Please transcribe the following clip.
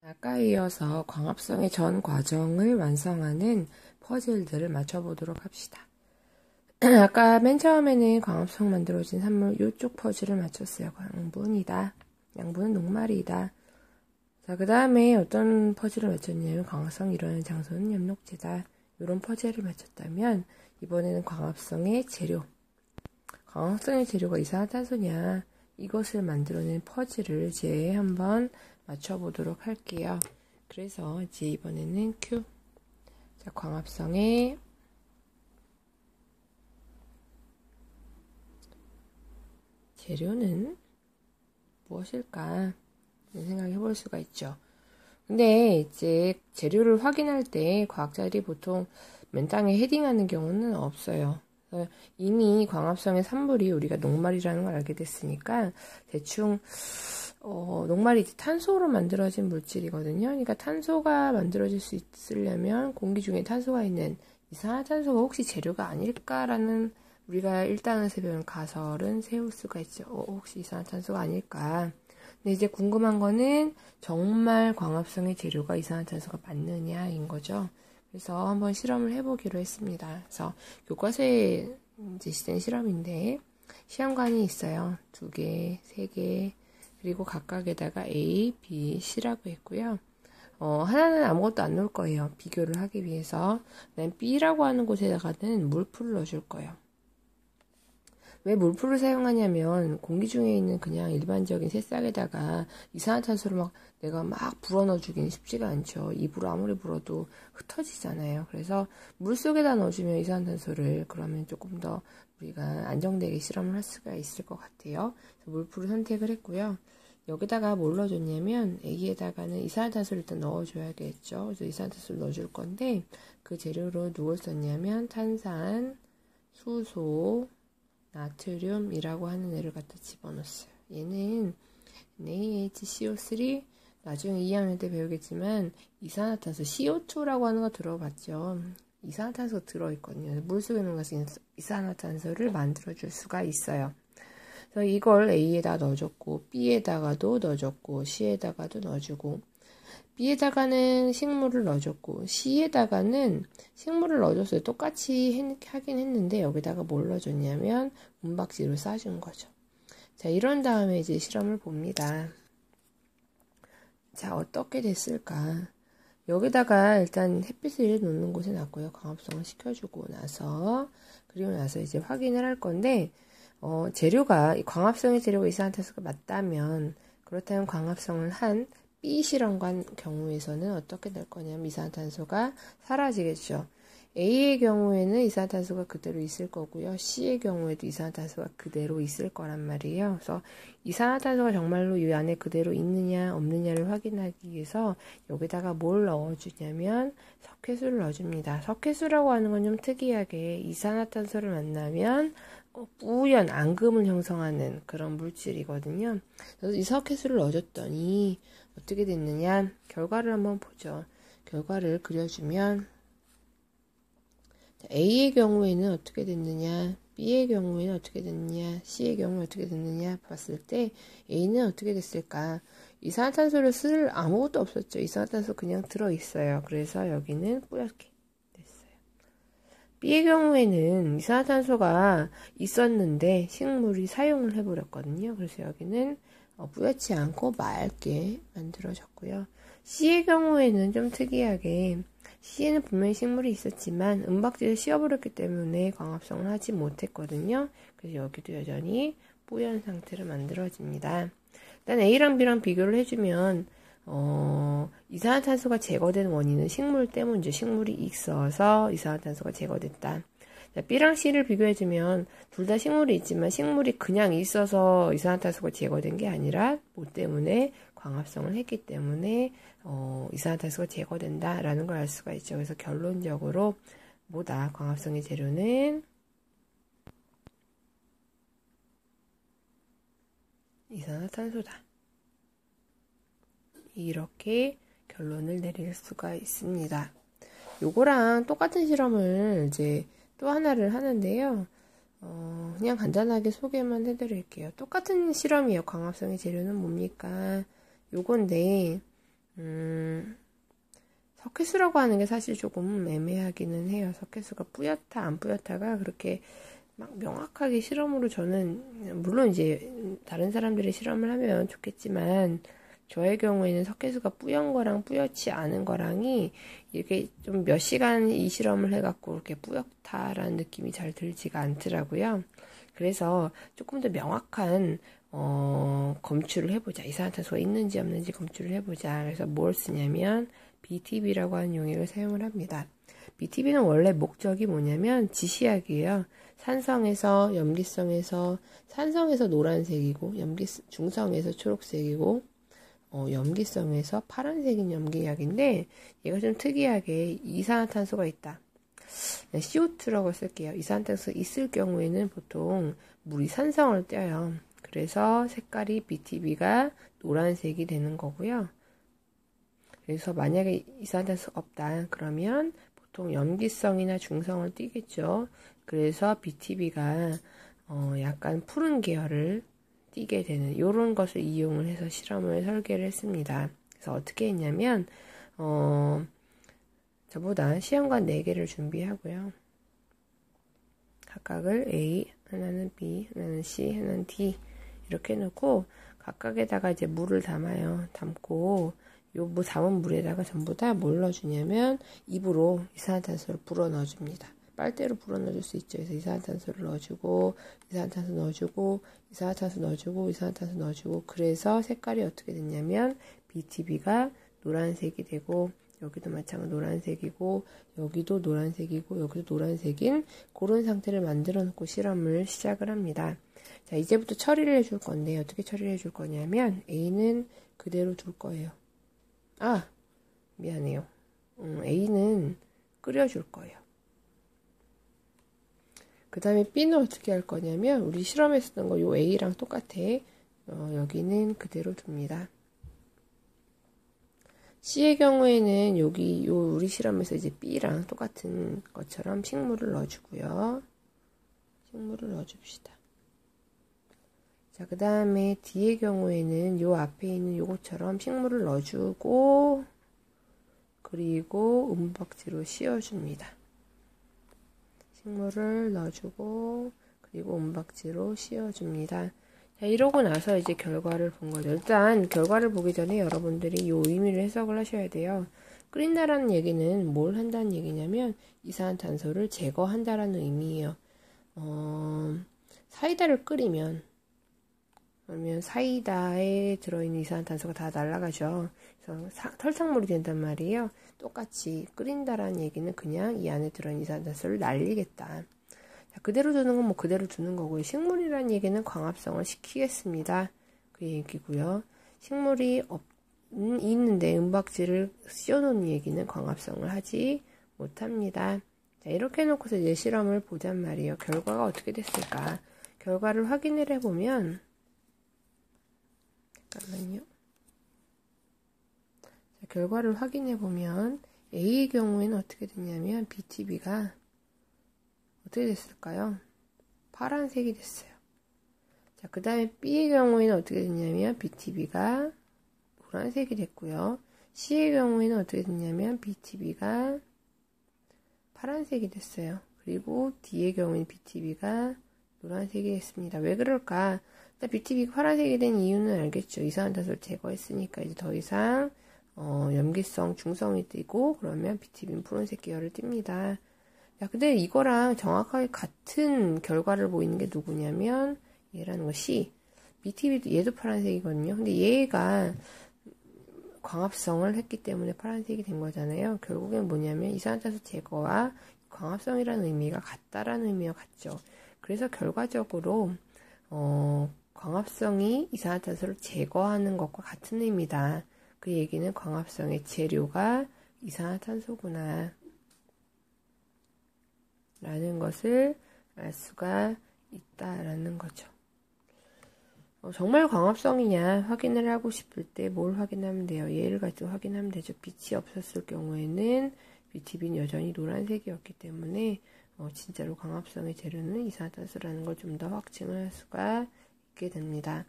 아까 이어서 광합성의 전 과정을 완성하는 퍼즐들을 맞춰보도록 합시다. 아까 맨 처음에는 광합성 만들어진 산물 이쪽 퍼즐을 맞췄어요. 양분이다. 양분은 녹말이다. 자, 그 다음에 어떤 퍼즐을 맞췄냐면 광합성 일어나는 장소는 엽록제다. 이런 퍼즐을 맞췄다면 이번에는 광합성의 재료. 광합성의 재료가 이산화탄소냐. 이것을 만들어낸 퍼즐을 이제 한번 맞춰보도록 할게요. 그래서 이제 이번에는 Q. 자, 광합성의 재료는 무엇일까? 생각해 볼 수가 있죠. 근데 이제 재료를 확인할 때 과학자들이 보통 맨땅에 헤딩하는 경우는 없어요. 이미 광합성의 산물이 우리가 녹말이라는 걸 알게 됐으니까 대충 녹말이 탄소로 만들어진 물질이거든요. 그러니까 탄소가 만들어질 수 있으려면 공기 중에 탄소가 있는 이산화탄소가 혹시 재료가 아닐까라는 우리가 1단원에서 배운 가설은 세울 수가 있죠. 혹시 이산화탄소가 아닐까. 근데 이제 궁금한 거는 정말 광합성의 재료가 이산화탄소가 맞느냐인 거죠. 그래서 한번 실험을 해보기로 했습니다. 그래서 교과서에 제시된 실험인데 시험관이 있어요. 2개, 3개, 그리고 각각에다가 A, B, C라고 했고요. 하나는 아무것도 안 넣을 거예요. 비교를 하기 위해서. 그다음 B라고 하는 곳에다가는 물풀을 넣어줄 거예요. 왜 물풀을 사용하냐면 공기 중에 있는 그냥 일반적인 새싹에다가 이산화탄소를 내가 막 불어 넣어주기는 쉽지가 않죠. 입으로 아무리 불어도 흩어지잖아요. 그래서 물속에다 넣어주면 이산화탄소를 그러면 조금 더 우리가 안정되게 실험을 할 수가 있을 것 같아요. 그래서 물풀을 선택을 했고요. 여기다가 뭘 넣어줬냐면 A에다가는 이산화탄소를 일단 넣어줘야겠죠. 그래서 이산화탄소를 넣어줄 건데 그 재료로 누굴 썼냐면 탄산, 수소, 나트륨이라고 하는 애를 갖다 집어넣었어요. 얘는 NaHCO3 나중에 2학년 때 배우겠지만 이산화탄소 CO2라고 하는 거 들어봤죠. 이산화탄소가 들어있거든요. 물속에 있는 것은 이산화탄소를 만들어줄 수가 있어요. 그래서 이걸 A에다 넣어줬고 B에다가도 넣어줬고 C에다가도 넣어주고 B에다가는 식물을 넣어줬고 C에다가는 식물을 넣어줬어요. 똑같이 하긴 했는데 여기다가 뭘 넣어줬냐면 은박지를 싸준 거죠. 자, 이런 다음에 이제 실험을 봅니다. 자, 어떻게 됐을까? 여기다가 일단 햇빛을 놓는 곳에 놨고요. 광합성을 시켜주고 나서 그리고 나서 이제 확인을 할 건데 재료가 광합성의 재료가 이산화탄소가 맞다면 그렇다면 광합성을 한 B 실험관 경우에서는 어떻게 될 거냐면 이산화탄소가 사라지겠죠. A의 경우에는 이산화탄소가 그대로 있을 거고요. C의 경우에도 이산화탄소가 그대로 있을 거란 말이에요. 그래서 이산화탄소가 정말로 이 안에 그대로 있느냐 없느냐를 확인하기 위해서 여기다가 뭘 넣어주냐면 석회수를 넣어줍니다. 석회수라고 하는 건 좀 특이하게 이산화탄소를 만나면 뿌연 앙금을 형성하는 그런 물질이거든요. 그래서 이 석회수를 넣어줬더니 어떻게 됐느냐? 결과를 한번 보죠. 결과를 그려주면 A의 경우에는 어떻게 됐느냐? B의 경우에는 어떻게 됐느냐? C의 경우에 어떻게 됐느냐? 봤을 때 A는 어떻게 됐을까? 이산화탄소를 쓸 아무것도 없었죠. 이산화탄소 그냥 들어있어요. 그래서 여기는 뿌옇게 됐어요. B의 경우에는 이산화탄소가 있었는데 식물이 사용을 해버렸거든요. 그래서 여기는 뿌옇지 않고 맑게 만들어졌고요. C의 경우에는 좀 특이하게 C에는 분명히 식물이 있었지만 은박지를 씌워버렸기 때문에 광합성을 하지 못했거든요. 그래서 여기도 여전히 뿌연 상태로 만들어집니다. 일단 A랑 B랑 비교를 해주면 이산화탄소가 제거된 원인은 식물 때문이죠. 식물이 있어서 이산화탄소가 제거됐다. 자, B랑 C를 비교해주면 둘 다 식물이 있지만 식물이 그냥 있어서 이산화탄소가 제거된 게 아니라 뭐 때문에 광합성을 했기 때문에 이산화탄소가 제거된다라는 걸 알 수가 있죠. 그래서 결론적으로 뭐다? 광합성의 재료는 이산화탄소다. 이렇게 결론을 내릴 수가 있습니다. 요거랑 똑같은 실험을 이제 또 하나를 하는데요. 그냥 간단하게 소개만 해드릴게요. 똑같은 실험이에요. 광합성의 재료는 뭡니까? 요건데 석회수라고 하는 게 사실 조금 애매하기는 해요. 석회수가 뿌옇다, 안 뿌옇다가 그렇게 막 명확하게 실험으로 저는, 물론 이제 다른 사람들이 실험을 하면 좋겠지만, 저의 경우에는 석회수가 뿌연 거랑 뿌옇지 않은 거랑이 이렇게 좀 몇 시간 이 실험을 해갖고 이렇게 뿌옇다라는 느낌이 잘 들지가 않더라고요. 그래서 조금 더 명확한 검출을 해보자. 이산화탄소가 있는지 없는지 검출을 해보자. 그래서 뭘 쓰냐면 BTB라고 하는 용액을 사용을 합니다. BTB는 원래 목적이 뭐냐면 지시약이에요. 산성에서 염기성에서 산성에서 노란색이고 중성에서 초록색이고 염기성에서 파란색인 염기약인데 얘가 좀 특이하게 이산화탄소가 있다. CO2라고 쓸게요. 이산화탄소가 있을 경우에는 보통 물이 산성을 떼요. 그래서 색깔이 BTB가 노란색이 되는 거고요. 그래서 만약에 이산화탄소가 없다 그러면 보통 염기성이나 중성을 띠겠죠. 그래서 BTB가 약간 푸른 계열을 띠게 되는 이런 것을 이용을 해서 실험을 설계를 했습니다. 그래서 어떻게 했냐면 저보다 시험관 4개를 준비하고요. 각각을 A, 하나는 B, 하나는 C, 하나는 D 이렇게 놓고 각각에다가 이제 물을 담아요. 담고 요 담은 물에다가 전부 다 뭘 넣어주냐면 입으로 이산화탄소를 불어 넣어줍니다. 빨대로 불어 넣어줄 수 있죠. 그래서 이산화탄소를 넣어주고 이산화탄소 넣어주고 이산화탄소 넣어주고 이산화탄소 넣어주고 그래서 색깔이 어떻게 됐냐면 BTB가 노란색이 되고 여기도 마찬가지로 노란색이고 여기도 노란색이고 여기도 노란색인 그런 상태를 만들어 놓고 실험을 시작을 합니다. 자, 이제부터 처리를 해줄 건데 어떻게 처리를 해줄 거냐면 A는 그대로 둘 거예요. 아, 미안해요. A는 끓여줄 거예요. 그 다음에 B는 어떻게 할 거냐면 우리 실험했었던 거 요 A랑 똑같아. 여기는 그대로 둡니다. C의 경우에는 여기 우리 실험에서 이제 B랑 똑같은 것처럼 식물을 넣어주고요. 식물을 넣어줍시다. 자, 그 다음에 D의 경우에는 요 앞에 있는 요것처럼 식물을 넣어주고 그리고 은박지로 씌워줍니다. 식물을 넣어주고 그리고 은박지로 씌워줍니다. 자, 이러고 나서 이제 결과를 본 거죠. 일단 결과를 보기 전에 여러분들이 이 의미를 해석을 하셔야 돼요. 끓인다라는 얘기는 뭘 한다는 얘기냐면 이산화탄소를 제거한다라는 의미예요. 사이다를 끓이면 그러면 사이다에 들어있는 이산화탄소가 다 날아가죠. 그래서 설탕물이 된단 말이에요. 똑같이 끓인다라는 얘기는 그냥 이 안에 들어있는 이산화탄소를 날리겠다. 자, 그대로 두는 건 뭐 그대로 두는 거고요. 식물이라는 얘기는 광합성을 시키겠습니다. 그 얘기고요. 식물이 있는데 은박지를 씌워놓는 얘기는 광합성을 하지 못합니다. 자, 이렇게 해놓고서 이제 실험을 보잔 말이에요. 결과가 어떻게 됐을까? 결과를 확인을 해보면 잠깐만요. 자, 결과를 확인해보면 A의 경우에는 어떻게 됐냐면 BTB가 어떻게 됐을까요? 파란색이 됐어요. 자, 그 다음에 B의 경우에는 어떻게 됐냐면 BTB가 노란색이 됐고요. C의 경우에는 어떻게 됐냐면 BTB가 파란색이 됐어요. 그리고 D의 경우에는 BTB가 노란색이 됐습니다. 왜 그럴까? BTB가 파란색이 된 이유는 알겠죠. 이산화탄소를 제거했으니까 이제 더 이상 염기성, 중성이 뜨고 그러면 BTB는 푸른색 계열을 띱니다. 야, 근데 이거랑 정확하게 같은 결과를 보이는 게 누구냐면 얘라는 거 C. BTB도 얘도 파란색이거든요. 근데 얘가 광합성을 했기 때문에 파란색이 된 거잖아요. 결국엔 뭐냐면 이산화탄소 제거와 광합성이라는 의미가 같다라는 의미가 같죠. 그래서 결과적으로 광합성이 이산화탄소를 제거하는 것과 같은 의미다. 그 얘기는 광합성의 재료가 이산화탄소구나 라는 것을 알 수가 있다라는 거죠. 정말 광합성이냐 확인을 하고 싶을 때 뭘 확인하면 돼요? 얘를 가지고 확인하면 되죠. 빛이 없었을 경우에는 BTB는 여전히 노란색이었기 때문에 진짜로 광합성의 재료는 이산화탄소라는 걸 좀 더 확증을 할 수가 있게 됩니다.